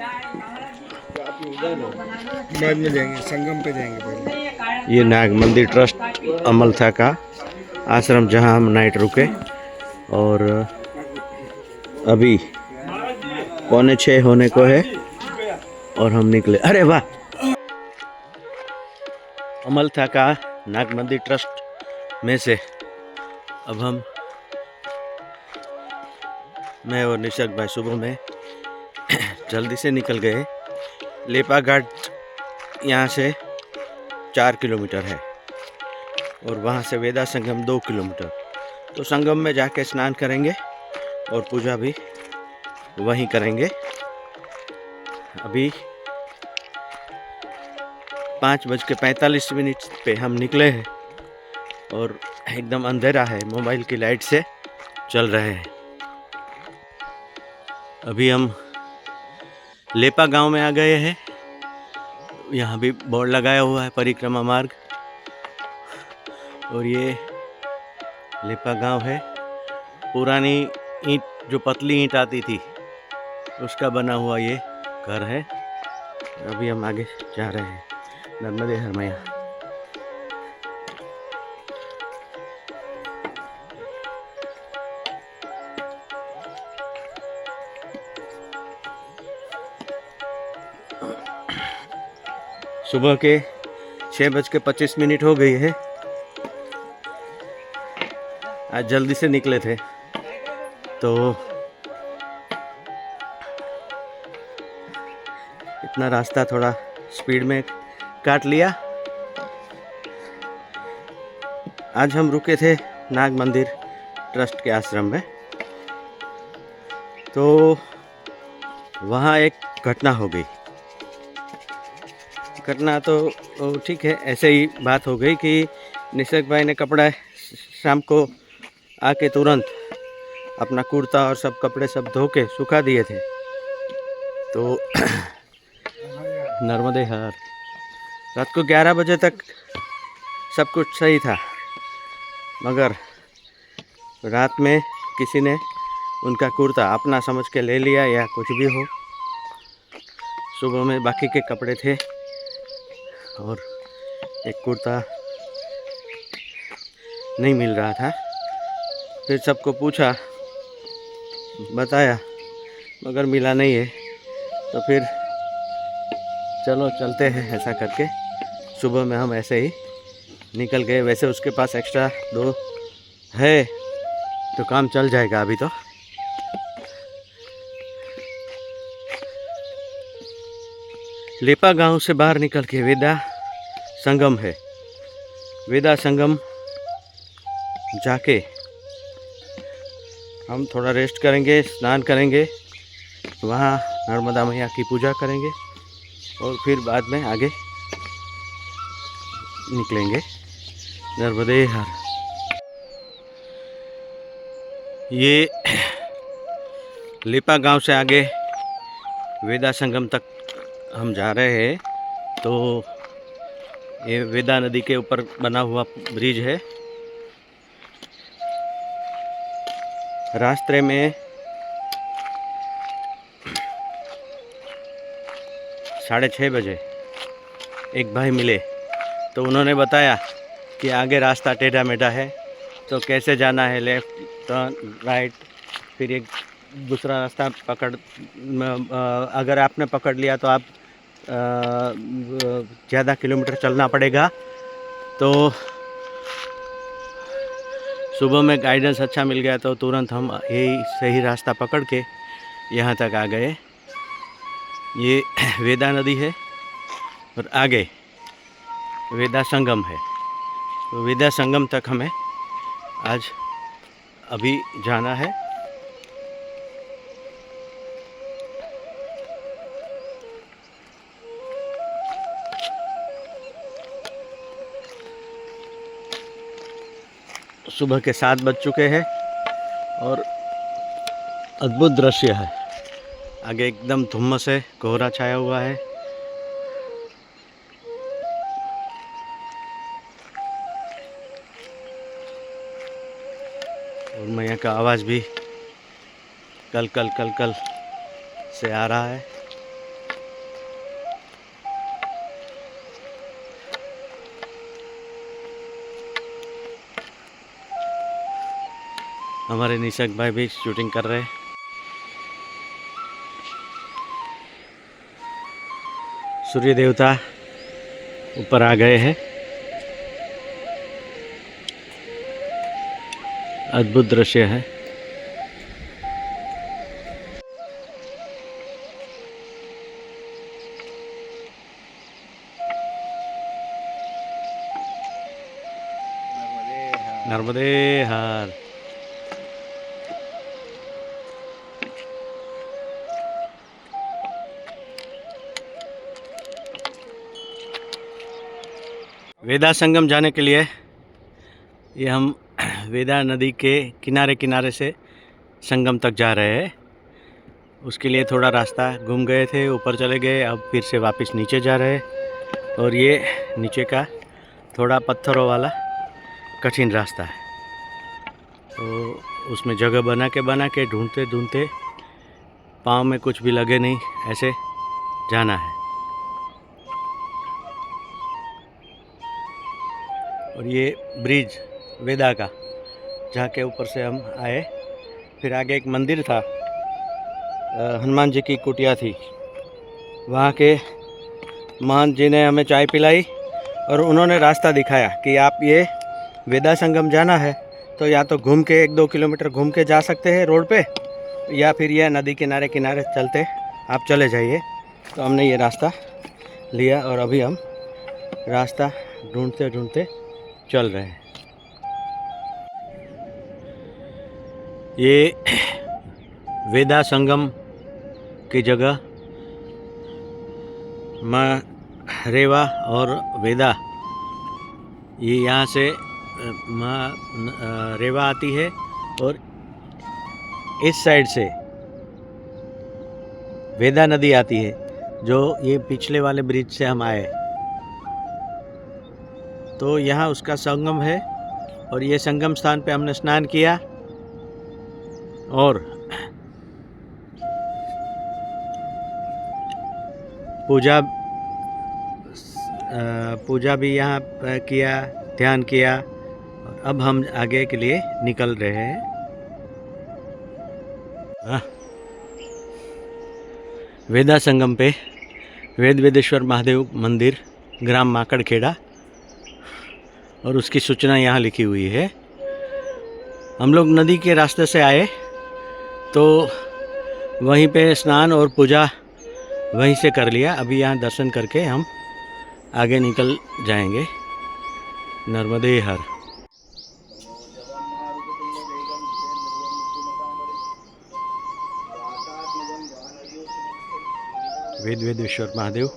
बाद में जाएंगे, संगम पे जाएंगे पहले। ये नाग मंदिर ट्रस्ट अमलथा का आश्रम जहां हम नाइट रुके और अभी 5:45 होने को है और हम निकले। अरे वाह! अमलथा का नाग मंदिर ट्रस्ट में से अब मैं और निशक भाई सुबह में जल्दी से निकल गए। लेपा घाट यहाँ से 4 किलोमीटर है और वहाँ से वेदा संगम 2 किलोमीटर। तो संगम में जाके स्नान करेंगे और पूजा भी वहीं करेंगे। अभी 5:45 पे हम निकले हैं और एकदम अंधेरा है, मोबाइल की लाइट से चल रहे हैं। अभी हम लेपा गांव में आ गए हैं। यहाँ भी बोर्ड लगाया हुआ है परिक्रमा मार्ग और ये लेपा गांव है। पुरानी ईंट, जो पतली ईंट आती थी, उसका बना हुआ ये घर है। अभी हम आगे जा रहे हैं। नर्मदे हर मैया। सुबह के 6:25 हो गई है। आज जल्दी से निकले थे तो इतना रास्ता थोड़ा स्पीड में काट लिया। आज हम रुके थे नाग मंदिर ट्रस्ट के आश्रम में, तो वहाँ एक घटना हो गई। घटना तो ठीक है, ऐसे ही बात हो गई कि निशक भाई ने कपड़ा शाम को आके तुरंत अपना कुर्ता और सब कपड़े सब धो के सुखा दिए थे। तो नर्मदे हर रात को 11 बजे तक सब कुछ सही था, मगर रात में किसी ने उनका कुर्ता अपना समझ के ले लिया या कुछ भी हो। सुबह में बाकी के कपड़े थे और एक कुर्ता नहीं मिल रहा था। फिर सबको पूछा, बताया, मगर मिला नहीं है। तो फिर चलो चलते हैं, ऐसा करके सुबह में हम ऐसे ही निकल गए। वैसे उसके पास एक्स्ट्रा 2 है तो काम चल जाएगा। अभी तो लेपा गांव से बाहर निकल के वेदा संगम है। वेदा संगम जाके हम थोड़ा रेस्ट करेंगे, स्नान करेंगे, वहाँ नर्मदा मैया की पूजा करेंगे और फिर बाद में आगे निकलेंगे नर्मदे हर। ये लेपा गांव से आगे वेदा संगम तक हम जा रहे हैं। तो ये वेदा नदी के ऊपर बना हुआ ब्रिज है। रास्ते में 6:30 बजे एक भाई मिले, तो उन्होंने बताया कि आगे रास्ता टेढ़ा मेढ़ा है, तो कैसे जाना है, लेफ़्ट टर्न राइट, फिर एक दूसरा रास्ता पकड़। अगर आपने पकड़ लिया तो आप ज़्यादा किलोमीटर चलना पड़ेगा। तो सुबह में गाइडेंस अच्छा मिल गया तो तुरंत हम यही सही रास्ता पकड़ के यहाँ तक आ गए। ये वेदा नदी है और आगे वेदा संगम है। तो वेदा संगम तक हमें आज अभी जाना है। सुबह के 7 बज चुके हैं और अद्भुत दृश्य है। आगे एकदम धुम्मस है, कोहरा छाया हुआ है। और मैया का आवाज़ भी कल कल कल कल से आ रहा है। हमारे निशक भाई भी शूटिंग कर रहे हैं। सूर्य देवता ऊपर आ गए हैं। अद्भुत दृश्य है। नर्मदे हर। वेदा संगम जाने के लिए ये हम वेदा नदी के किनारे किनारे से संगम तक जा रहे हैं। उसके लिए थोड़ा रास्ता घूम गए थे, ऊपर चले गए, अब फिर से वापस नीचे जा रहे हैं। और ये नीचे का थोड़ा पत्थरों वाला कठिन रास्ता है, तो उसमें जगह बना के ढूंढते ढूंढते पाँव में कुछ भी लगे नहीं, ऐसे जाना है। और ये ब्रिज वेदा का, जहाँ के ऊपर से हम आए। फिर आगे एक मंदिर था, हनुमान जी की कुटिया थी। वहाँ के महंत जी ने हमें चाय पिलाई और उन्होंने रास्ता दिखाया कि आप ये वेदा संगम जाना है तो या तो घूम के 1-2 किलोमीटर घूम के जा सकते हैं रोड पे, या फिर यह नदी किनारे किनारे चलते आप चले जाइए। तो हमने ये रास्ता लिया और अभी हम रास्ता ढूंढते ढूंढते चल रहे हैं। ये वेदा संगम की जगह माँ रेवा और वेदा, ये यहाँ से माँ रेवा आती है और इस साइड से वेदा नदी आती है, जो ये पिछले वाले ब्रिज से हम आए। तो यहाँ उसका संगम है और ये संगम स्थान पे हमने स्नान किया और पूजा भी यहाँ किया, ध्यान किया। और अब हम आगे के लिए निकल रहे हैं। वेदा संगम पे वेदेश्वर महादेव मंदिर, ग्राम माकड़खेड़ा, और उसकी सूचना यहाँ लिखी हुई है। हम लोग नदी के रास्ते से आए तो वहीं पे स्नान और पूजा वहीं से कर लिया। अभी यहाँ दर्शन करके हम आगे निकल जाएंगे। नर्मदे हर। वेदेश्वर महादेव।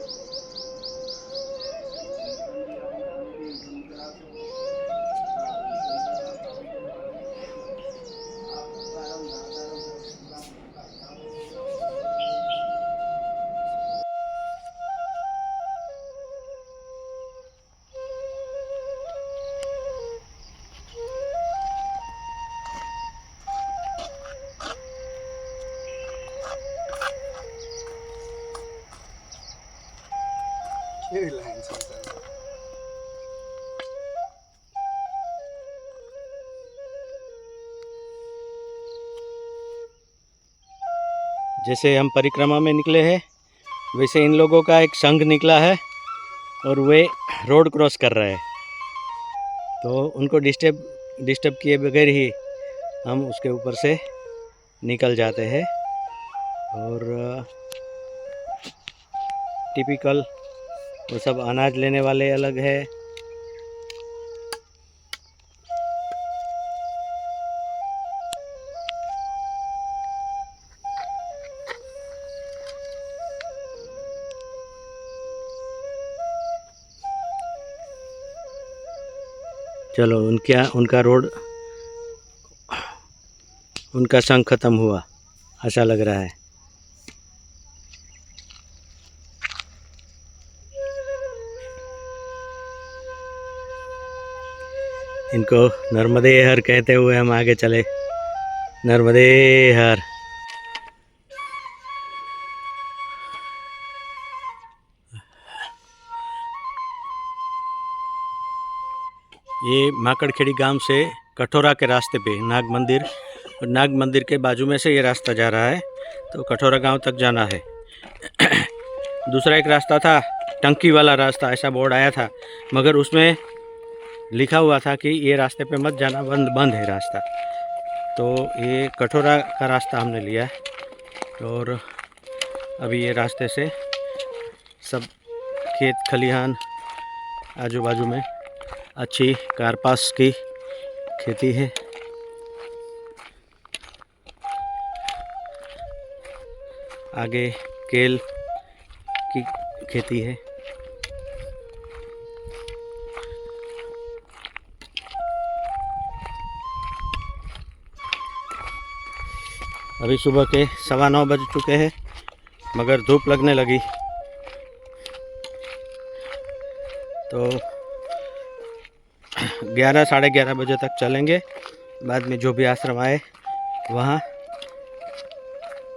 जैसे हम परिक्रमा में निकले हैं, वैसे इन लोगों का एक संघ निकला है और वे रोड क्रॉस कर रहे हैं। तो उनको डिस्टर्ब किए बगैर ही हम उसके ऊपर से निकल जाते हैं। और टिपिकल वो सब अनाज लेने वाले अलग है। चलो उनका रोड, उनका संग खत्म हुआ ऐसा लग रहा है। इनको नर्मदे हर कहते हुए हम आगे चले। नर्मदे हर। ये माकड़खेड़ी गांव से कठोरा के रास्ते पे नाग मंदिर नाग मंदिर के बाजू में से ये रास्ता जा रहा है, तो कठोरा गांव तक जाना है। दूसरा एक रास्ता था, टंकी वाला रास्ता, ऐसा बोर्ड आया था, मगर उसमें लिखा हुआ था कि ये रास्ते पे मत जाना, बंद है रास्ता। तो ये कठोरा का रास्ता हमने लिया और अभी ये रास्ते से सब खेत खलिहान, आजू बाजू में अच्छी कारपास की खेती है। आगे केल की खेती है। अभी सुबह के 9:15 बज चुके हैं, मगर धूप लगने लगी तो 11 साढ़े 11 बजे तक चलेंगे। बाद में जो भी आश्रम आए वहाँ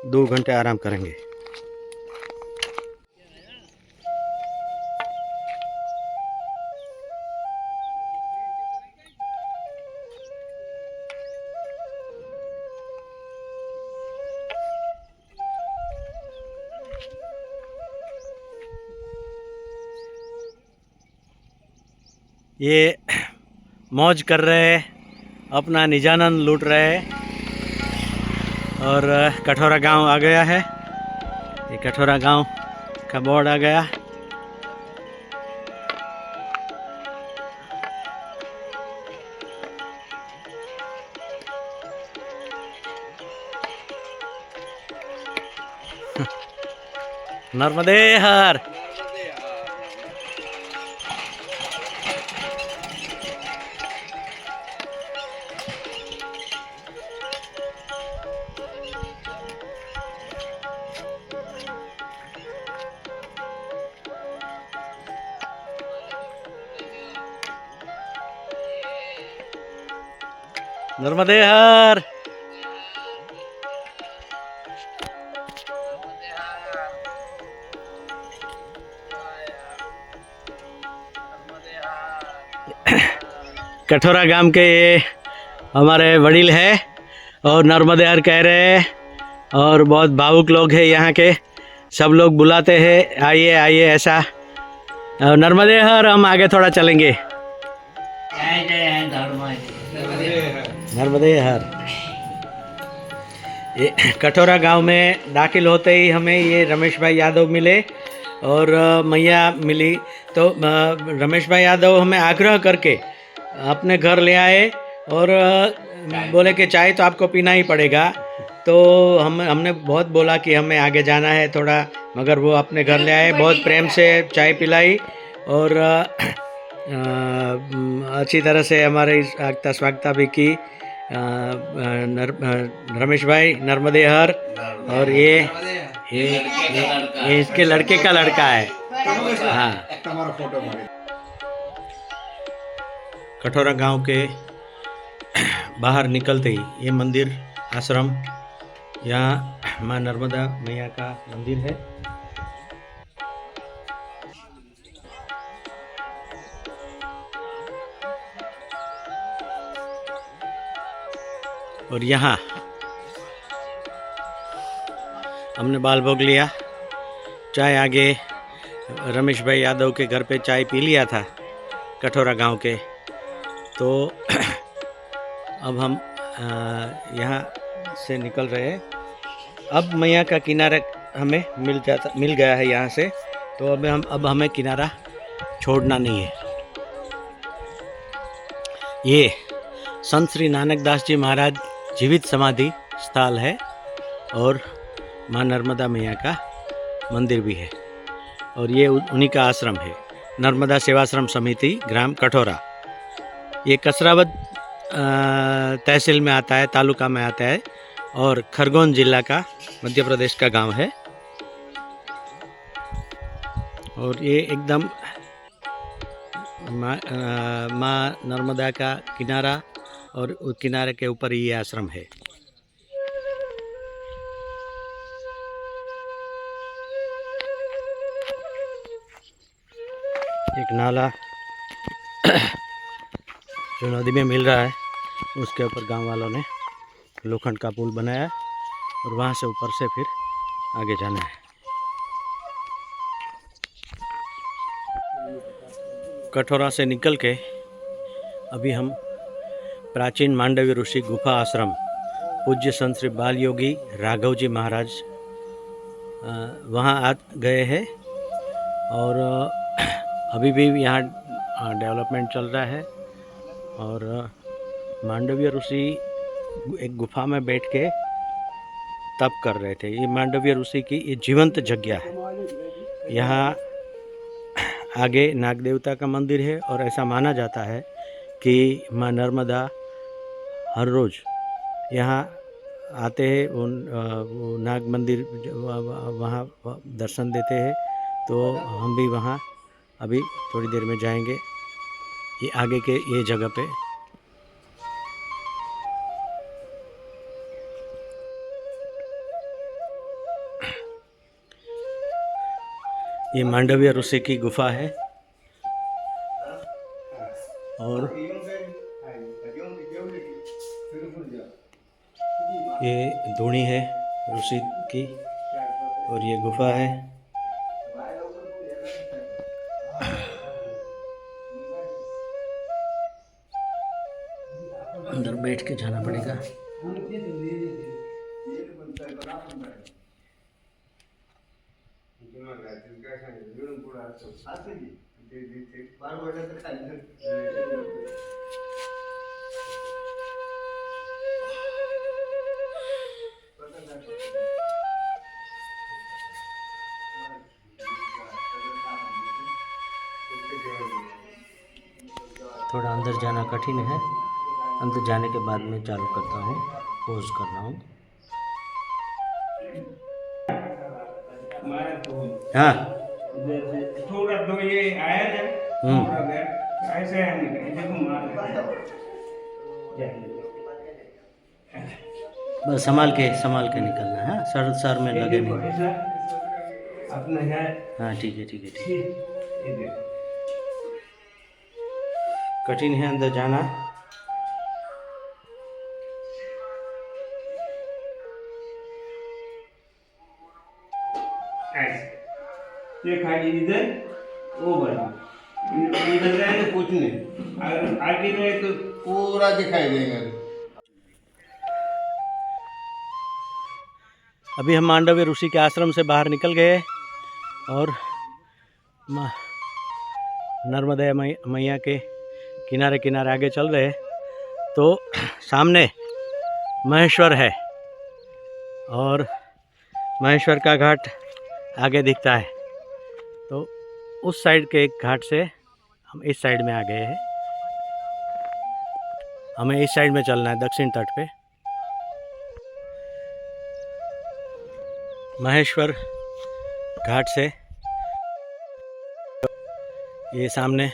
2 घंटे आराम करेंगे। ये मौज कर रहे हैं, अपना निजानंद लूट रहे हैं। और कठोरा गांव आ गया है, ये कठोरा गांव का बोर्ड आ गया। नर्मदे हर। नर्मदे हर। कठोरा गांव के ये हमारे वडील है और नर्मदे हर कह रहे हैं, और बहुत भावुक लोग हैं यहाँ के, सब लोग बुलाते हैं आइए आइए ऐसा। और नर्मदे हर हम आगे थोड़ा चलेंगे। नर्मदे हर। ये कठोरा गांव में दाखिल होते ही हमें ये रमेश भाई यादव मिले और मैया मिली। तो रमेश भाई यादव हमें आग्रह करके अपने घर ले आए और बोले कि चाय तो आपको पीना ही पड़ेगा। तो हमने बहुत बोला कि हमें आगे जाना है थोड़ा, मगर वो अपने घर ले आए, बहुत प्रेम से चाय पिलाई और अच्छी तरह से हमारे आगता स्वागता भी की। रमेश भाई नर्मदे हर। और ये इसके लड़के का लड़का है। हाँ। कठोरा गांव के बाहर निकलते ही ये मंदिर आश्रम, यहाँ माँ नर्मदा मैया का मंदिर है। और यहाँ हमने बाल भोग लिया, चाय आगे रमेश भाई यादव के घर पे चाय पी लिया था कठोरा गांव के। तो अब हम यहाँ से निकल रहे हैं। अब मैया का किनारा हमें मिल गया है यहाँ से, तो अब हमें किनारा छोड़ना नहीं है। ये संत श्री नानक दास जी महाराज जीवित समाधि स्थल है और माँ नर्मदा मैया का मंदिर भी है, और ये उन्हीं का आश्रम है, नर्मदा सेवाश्रम समिति ग्राम कठोरा। ये कसरावद तहसील में आता है, तालुका में आता है, और खरगोन जिला का मध्य प्रदेश का गांव है। और ये एकदम माँ नर्मदा का किनारा, और उस किनारे के ऊपर ही ये आश्रम है। एक नाला जो नदी में मिल रहा है, उसके ऊपर गांव वालों ने लोखंड का पुल बनाया है और वहाँ से ऊपर से फिर आगे जाना है। कठोरा से निकल के अभी हम प्राचीन मांडवी ऋषि गुफा आश्रम पूज्य संत श्री बाल योगी राघव जी महाराज वहाँ आ गए हैं और अभी भी यहाँ डेवलपमेंट चल रहा है। और मांडवीय ऋषि एक गुफा में बैठ के तप कर रहे थे। ये मांडवीय ऋषि की ये जीवंत जगह है। यहाँ आगे नाग देवता का मंदिर है और ऐसा माना जाता है कि माँ नर्मदा हर रोज़ यहाँ आते हैं, वो नाग मंदिर वहाँ दर्शन देते हैं। तो हम भी वहाँ अभी थोड़ी देर में जाएंगे, ये आगे के ये जगह पे। ये मांडवीय ऋषि की गुफा है और ये धूणी है ऋषि की और ये गुफा है। अंदर बैठ के जाना पड़ेगा। थोड़ा अंदर जाना कठिन है, अंदर जाने के बाद मैं चालू करता हूँ, पॉज कर रहा हूँ। हाँ थोड़ा तो ये आया ना ऐसे बस संभाल के निकलना है। सर में लगे नहीं। हाँ ठीक है ठीक है ठीक है। कठिन है अंदर जाना। ये खाली इधर वो बना इधर रहे तो कुछ नहीं, अगर आगे रहे तो पूरा दिखाई देगा। अभी हम मांडवी ऋषि के आश्रम से बाहर निकल गए और नर्मदा मैया के किनारे किनारे आगे चल रहे। तो सामने महेश्वर है और महेश्वर का घाट आगे दिखता है। तो उस साइड के एक घाट से हम इस साइड में आ गए हैं। हमें इस साइड में चलना है, दक्षिण तट पे। महेश्वर घाट से ये सामने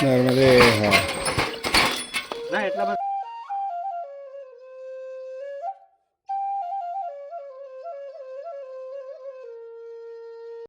नर्मदे हाँ ना एटला